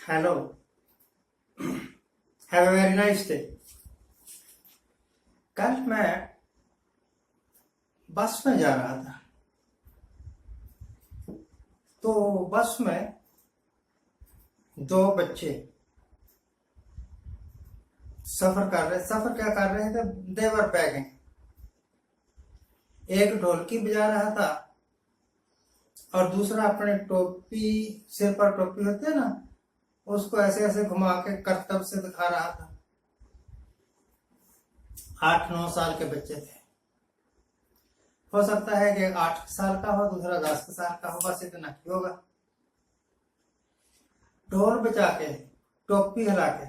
Hello, have a very nice day. कल मैं बस में जा रहा था, तो बस में दो बच्चे सफर क्या कर रहे थे, देवर बैगिंग। एक ढोलकी बजा रहा था और दूसरा अपने टोपी, सिर पर टोपी होती है ना, उसको ऐसे ऐसे घुमा के करतब से दिखा रहा था। 8-9 साल के बच्चे थे। हो सकता है कि 8 साल का हो, दूसरा 10 साल का हो, बस इतना ही होगा। ढोल बजा के, टोपी हिला के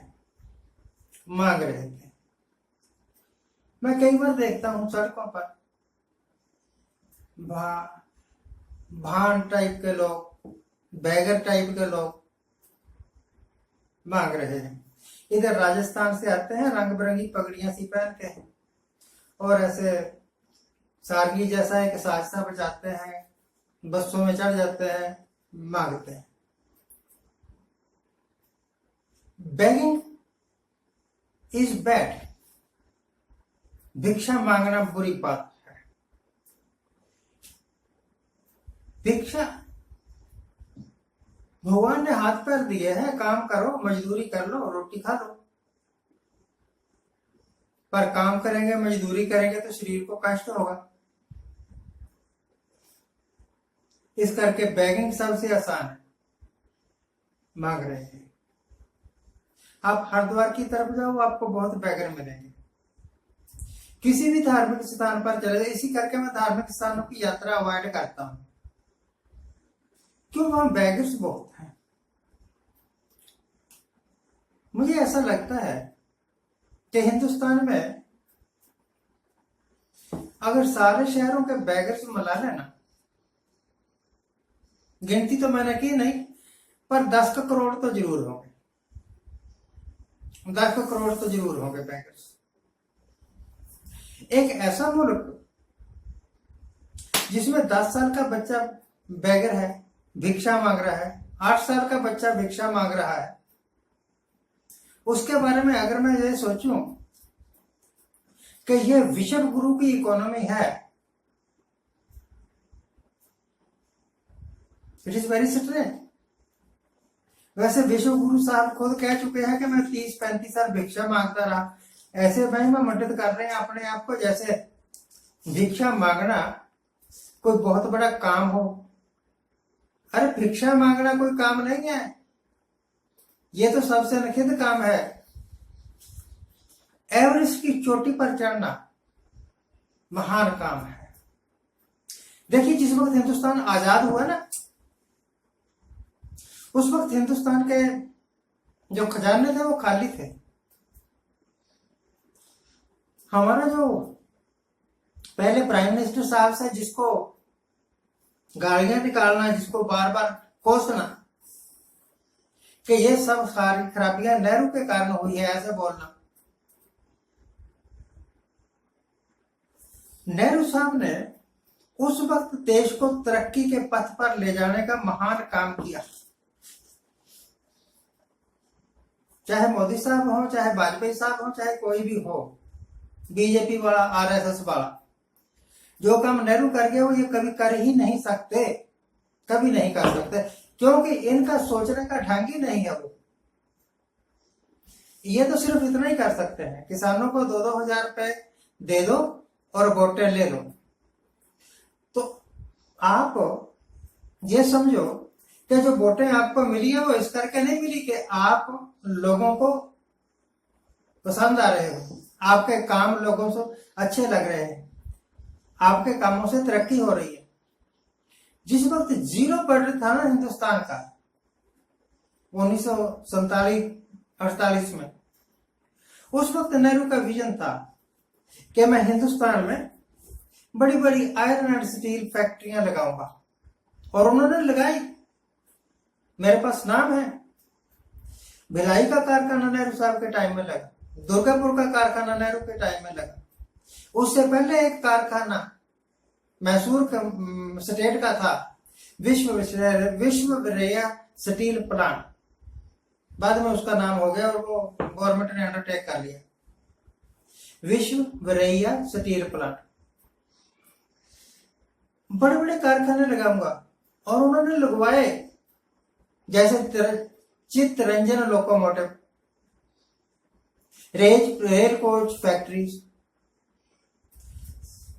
मांग रहे थे। मैं कई बार देखता हूँ सड़कों पर भान टाइप के लोग, बैगर टाइप के लोग मांग रहे हैं। इधर राजस्थान से आते हैं, रंग बिरंगी पगड़ियां सी पहन के, और ऐसे सारंगी जैसा एक साजसा बजाते हैं, बसों में चढ़ जाते हैं, मांगते हैं। Begging is bad. भिक्षा मांगना बुरी बात है। भिक्षा भगवान ने हाथ पैर दिए हैं, काम करो, मजदूरी कर लो, रोटी खा लो। पर काम करेंगे, मजदूरी करेंगे तो शरीर को कष्ट होगा। इस करके बैगिंग सबसे आसान है। मांग रहे हैं। आप हरिद्वार की तरफ जाओ, आपको बहुत बैगर मिलेंगे। किसी भी धार्मिक स्थान पर चले जाओ। इसी करके मैं धार्मिक स्थानों की यात्रा अवॉइड करता हूं, क्यों? वहां बैगर्स बहुत हैं। मुझे ऐसा लगता है कि हिंदुस्तान में अगर सारे शहरों के बैगर्स मिला लेना, गिनती तो मैंने की नहीं, पर 10 करोड़ तो जरूर होंगे। 10 करोड़ तो जरूर होंगे बैगर्स। एक ऐसा मुल्क जिसमें 10 साल का बच्चा बैगर है, भिक्षा मांग रहा है, 8 साल का बच्चा भिक्षा मांग रहा है, उसके बारे में अगर मैं ये सोचूं कि ये विश्व गुरु की इकोनॉमी है, इट इज वेरी स्ट्रेंज। वैसे विश्व गुरु साहब खुद कह चुके हैं कि मैं 30-35 साल भिक्षा मांगता रहा। ऐसे भाई में मंडित कर रहे हैं अपने आप को, जैसे भिक्षा मांगना कोई बहुत बड़ा काम हो। अरे भिक्षा मांगना कोई काम नहीं है, ये तो सबसे निखित काम है। एवरेस्ट की चोटी पर चढ़ना महान काम है। देखिए, जिस वक्त हिंदुस्तान आजाद हुआ ना, उस वक्त हिंदुस्तान के जो खजाने थे वो खाली थे। हमारा जो पहले प्राइम मिनिस्टर साहब से जिसको गालियां निकालना, जिसको बार बार कोसना कि ये सब सारी खराबियां नेहरू के कारण हुई है, ऐसे बोलना। नेहरू साहब ने उस वक्त देश को तरक्की के पथ पर ले जाने का महान काम किया। चाहे मोदी साहब हो, चाहे वाजपेयी साहब हो, चाहे कोई भी हो, बीजेपी वाला, आरएसएस वाला, जो काम नेहरू कर गया वो ये कभी कर ही नहीं सकते, कभी नहीं कर सकते, क्योंकि इनका सोचने का ढंग ही नहीं है वो। ये तो सिर्फ इतना ही कर सकते हैं, किसानों को 2-2 हजार रुपए दे दो और वोटें ले लो। तो आप ये समझो कि जो वोटें आपको मिली है वो इस करके नहीं मिली कि आप लोगों को पसंद आ रहे हो, आपके काम लोगों से अच्छे लग रहे हैं, आपके कामों से तरक्की हो रही है। जिस वक्त 0 बजट था ना हिंदुस्तान का 1947-48 में, उस वक्त नेहरू का विजन था कि मैं हिंदुस्तान में बड़ी बड़ी आयरन एंड स्टील फैक्ट्रियां लगाऊंगा, और उन्होंने लगाई। मेरे पास नाम है। भिलाई का कारखाना नेहरू साहब के टाइम में लगा, दुर्गापुर का कारखाना नेहरू के टाइम में लगा। उससे पहले एक कारखाना मैसूर स्टेट का था, विश्वेश्वरैया स्टील प्लांट, बाद में उसका नाम हो गया और वो गवर्नमेंट ने अंडरटेक कर लिया, विश्व गरैया स्टील प्लांट। बड़े बड़े कारखाने लगाऊंगा, और उन्होंने लगवाए, जैसे Chittaranjan locomotive, rail coach factories,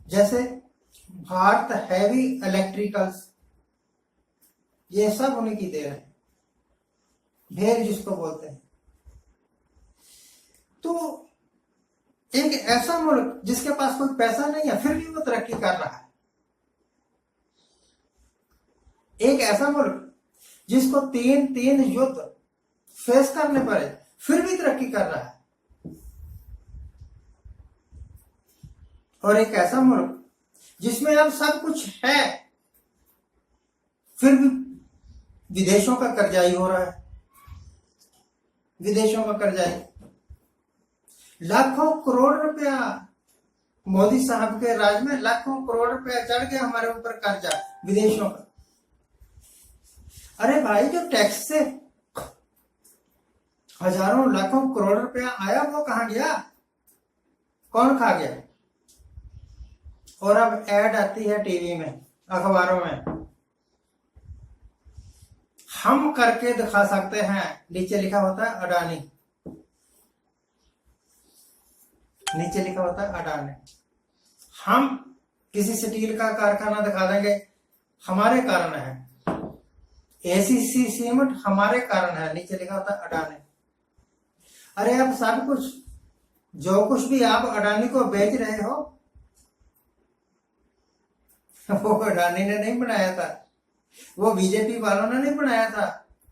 जैसे भारत हैवी इलेक्ट्रिकल्स, ये सब उन्हीं की देन है, भेड़ जिसको बोलते हैं। तो एक ऐसा मुल्क जिसके पास कोई पैसा नहीं है फिर भी वो तरक्की कर रहा है, एक ऐसा मुल्क जिसको तीन युद्ध फेस करने पड़े फिर भी तरक्की कर रहा है, और एक ऐसा मुल्क जिसमें अब सब कुछ है फिर भी विदेशों का कर्जाई हो रहा है, विदेशों का कर्जाई। लाखों करोड़ रुपया मोदी साहब के राज में, लाखों करोड़ रुपया चढ़ गया हमारे ऊपर कर्जा विदेशों का। अरे भाई, जो टैक्स से हजारों लाखों करोड़ रुपया आया वो कहां गया, कौन खा गया? और अब ऐड आती है टीवी में, अखबारों में, हम करके दिखा सकते हैं, नीचे लिखा होता है अडानी, नीचे लिखा होता है अडानी। हम किसी स्टील का कारखाना दिखा देंगे, हमारे कारण है, एसीसी सीमेंट हमारे कारण है, नीचे लिखा होता है अडानी। अरे अब सब कुछ, जो कुछ भी आप अडानी को बेच रहे हो वो अडानी ने नहीं बनाया था, वो बीजेपी वालों ने नहीं बनाया था,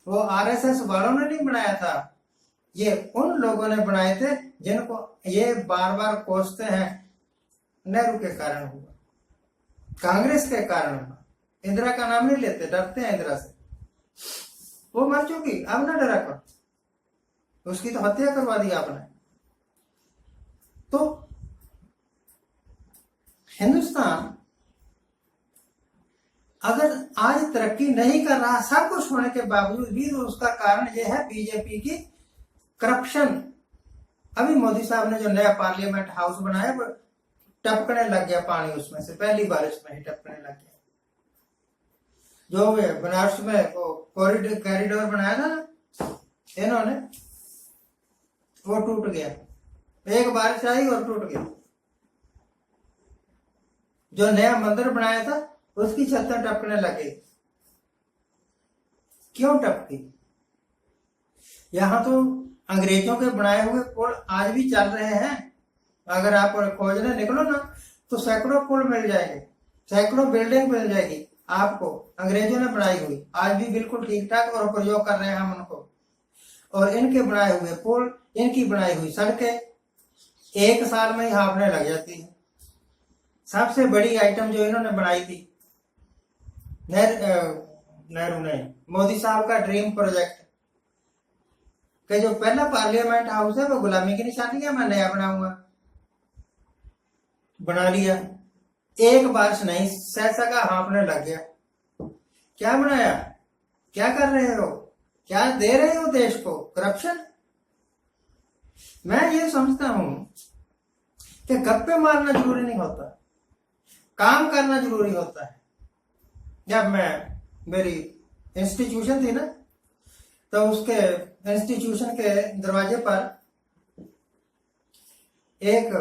वो आरएसएस वालों ने नहीं बनाया था, ये उन लोगों ने बनाए थे जिनको ये बार बार कोसते हैं। नेहरू के कारण हुआ, कांग्रेस के कारण हुआ, इंदिरा का नाम नहीं लेते, डरते हैं इंदिरा से, वो मर चुकी, अब ना डरा कर, उसकी तो हत्या करवा दी आपने। तो हिंदुस्तान अगर आज तरक्की नहीं कर रहा, सब कुछ होने के बावजूद भी, तो उसका कारण यह है बीजेपी की करप्शन। अभी मोदी साहब ने जो नया पार्लियामेंट हाउस बनाया, वो टपकने लग गया पानी उसमें से, पहली बारिश में ही टपकने लग गया। जो बनारस में वो कॉरिडोर बनाया था ना इन्होंने, वो टूट गया, एक बारिश आई और टूट गया। जो नया मंदिर बनाया था उसकी छतें टपकने लगे। क्यों टपकी? यहां तो अंग्रेजों के बनाए हुए पुल आज भी चल रहे हैं, अगर आप खोजने निकलो ना तो सैकड़ों पुल मिल जाएंगे, सैकड़ों बिल्डिंग मिल जाएगी आपको, अंग्रेजों ने बनाई हुई, आज भी बिल्कुल ठीक ठाक, और प्रयोग कर रहे हैं हम उनको। और इनके बनाए हुए पुल, इनकी बनाई हुई सड़कें एक साल में ही हाँफने लग जाती है। सबसे बड़ी आइटम जो इन्होंने बनाई थी, नेहरू ने, मोदी साहब का ड्रीम प्रोजेक्ट, कि जो पहला पार्लियामेंट हाउस है वो गुलामी की निशानी है, मैं नया बनाऊंगा, बना लिया, एक बारिश नहीं सहसा का हाँफने लग गया। क्या बनाया, क्या कर रहे हो, क्या दे रहे हो देश को? करप्शन। मैं ये समझता हूं कि गप्पे मारना जरूरी नहीं होता, काम करना जरूरी होता है। जब मेरी इंस्टीट्यूशन थी ना, तो उसके इंस्टीट्यूशन के दरवाजे पर एक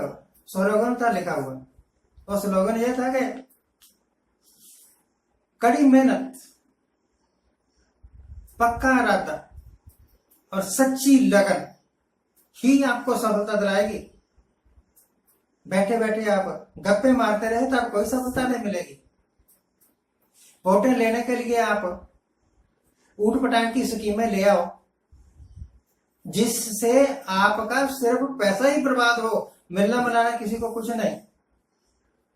स्लोगन था लिखा हुआ, और स्लोगन यह था कि कड़ी मेहनत, पक्का इरादा और सच्ची लगन ही आपको सफलता दिलाएगी। बैठे बैठे आप गप्पे मारते रहे तो आपको कोई सफलता नहीं मिलेगी। वोटें लेने के लिए आप ऊट पटांग की स्कीमें ले आओ, जिससे आपका सिर्फ पैसा ही बर्बाद हो, मिलना मिलाना किसी को कुछ नहीं,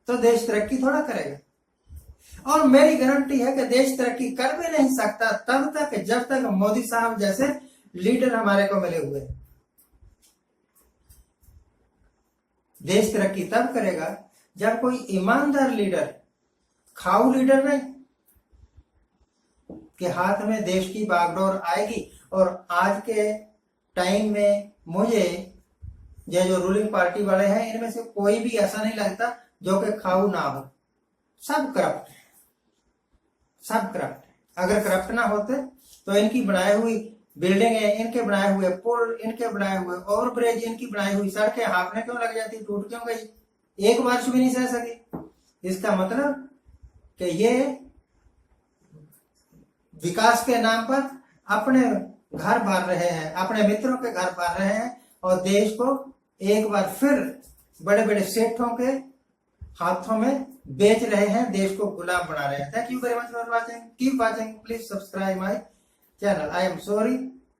तो देश तरक्की थोड़ा करेगा। और मेरी गारंटी है कि देश तरक्की कर भी नहीं सकता तब तक जब तक मोदी साहब जैसे लीडर हमारे को मिले हुए। देश तरक्की तब करेगा जब कोई ईमानदार लीडर, खाऊ लीडर नहीं, के हाथ में देश की बागडोर आएगी और आज के टाइम में मुझे ये जो रूलिंग पार्टी वाले हैं इनमें से कोई भी ऐसा नहीं लगता जो कि खाऊ ना हो। सब करप्ट है, सब करप्ट है। अगर करप्ट ना होते तो इनकी बनाई हुई बिल्डिंगें, इनके बनाए हुए पुल, इनके बनाए हुए ओवरब्रिज, इनकी बनाई हुई सड़कें हाफने क्यों लग जाती, टूट क्यों गई, एक बारिश भी नहीं सह सकी। इसका मतलब कि ये विकास के नाम पर अपने घर भर रहे हैं, अपने मित्रों के घर भर रहे हैं और देश को एक बार फिर बड़े बड़े सेठों के हाथों में बेच रहे हैं, देश को गुलाम बना रहे हैं। Thank you very much for watching, keep watching, please subscribe my channel. I am sorry